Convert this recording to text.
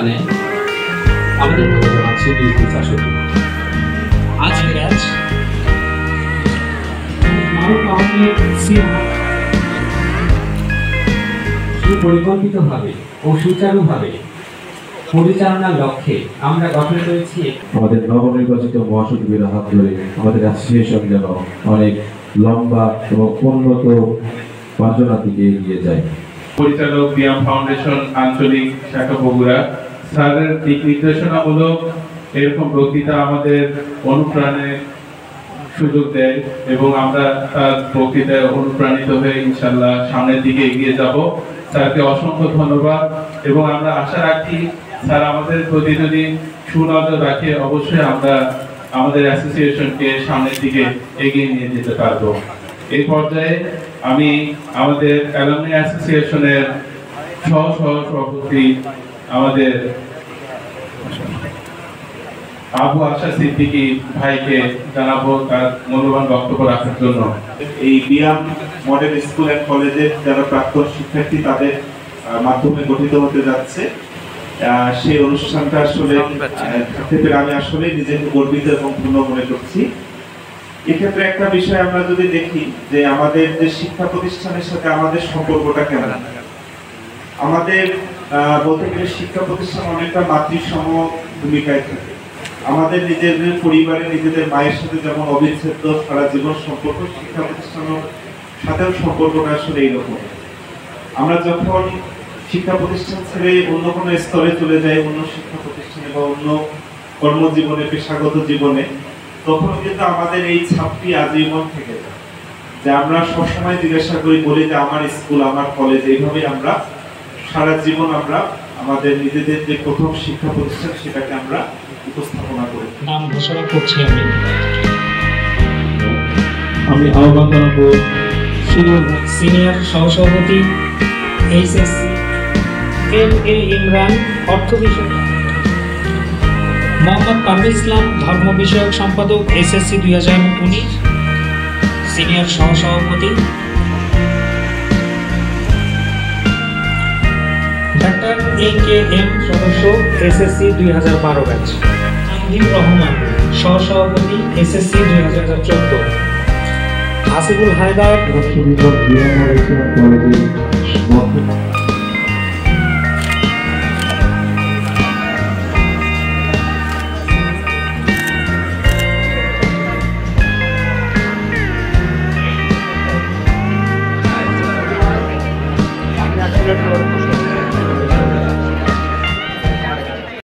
অনুষ্ঠানে আমাদের মধ্যে জানাচ্ছি আজকে ব্যাচ সুপরিকল্পিতভাবে ও সুচারুভাবে পরিচালনার লক্ষ্যে আমরা গঠন করেছি আমাদের নবনির্বাচিত মহাসচিবের হাত ধরে আমাদের অ্যাসোসিয়েশন যেন অনেক লম্বা এবং উন্নত বাঞ্ছনার দিকে এগিয়ে যায়। পরিচালক বিয়াম ফাউন্ডেশন আঞ্চলিক শাখা বগুড়া স্যারের দিক নির্দেশনামূলক এরকম বক্তৃতা আমাদের অনুপ্রাণের সুযোগ দেয় এবং আমরা তার বক্তৃতায় অনুপ্রাণিত হয়ে ইনশাআল্লাহ সামনের দিকে এগিয়ে যাব। স্যারকে অসংখ্য ধন্যবাদ এবং আমরা আশা রাখি স্যার আমাদের প্রতি যদি সুনজর রাখে অবশ্যই আমরা আমাদের অ্যাসোসিয়েশনকে সামনের দিকে এগিয়ে নিয়ে যেতে পারবো। এই পর্যায়ে আমি আমাদের অ্যালুমনি অ্যাসোসিয়েশনের সভাপতি আমাদের আবু আশা সিদ্দিকী ভাইকে জানাবো তার মূল্যবান বক্তব্য রাখার জন্য। এই বিয়াম মডেল স্কুল এন্ড কলেজের যারা প্রাক্তন শিক্ষার্থী তাদের মাধ্যমে গঠিত হতে যাচ্ছে, সেই অনুষ্ঠানটা আসলে আমি আসলে নিজেকে গর্বিত এবং ধন্য মনে করছি। এক্ষেত্রে একটা বিষয় আমরা যদি দেখি যে আমাদের যে শিক্ষা প্রতিষ্ঠানের সাথে আমাদের সম্পর্কটা কেমন, আমাদের বলতে গেলে শিক্ষা প্রতিষ্ঠান অনেকটা মাতৃসম ভূমিকায় থাকে। আমাদের নিজেদের পরিবারে নিজেদের মায়ের সাথে যেমন অবিচ্ছেদ্য সারা জীবন সম্পর্ক, শিক্ষা প্রতিষ্ঠানের সাথেও সম্পর্কটা আসলে এইরকম। আমরা যখন শিক্ষা প্রতিষ্ঠান ছেড়ে অন্য কোনো স্তরে চলে যাই, অন্য শিক্ষা প্রতিষ্ঠানে বা অন্য কর্মজীবনে পেশাগত জীবনে, তখন কিন্তু আমাদের এই ছাপটি আজীবন থেকে যায়। যে আমরা সবসময় জিজ্ঞাসা করি বলি যে আমার স্কুল আমার কলেজ, এইভাবে আমরা সারা জীবন আমরা আমাদের নিজেদের যে প্রথম শিক্ষা প্রতিষ্ঠান সেটাকে আমরা উপস্থাপনা করি। নাম ঘোষণা করছি আমি আহ্বান জানাবো সিনিয়র সহসভাপতি এইচএসসি এম.এ. ইমরান অর্থ বিষয়, মোহাম্মদ পারভেজ ইসলাম ধর্ম বিষয়ক সম্পাদক এসএসসি 2019 সিনিয়র সহসভাপতি, ডাক্তার এ.কে.এম সদস্য এসএসসি 2012 ব্যাচ, আনজিম রহমান সহসভাপতি এসএসসি 2014, আসিফুল হায়দার কলেজের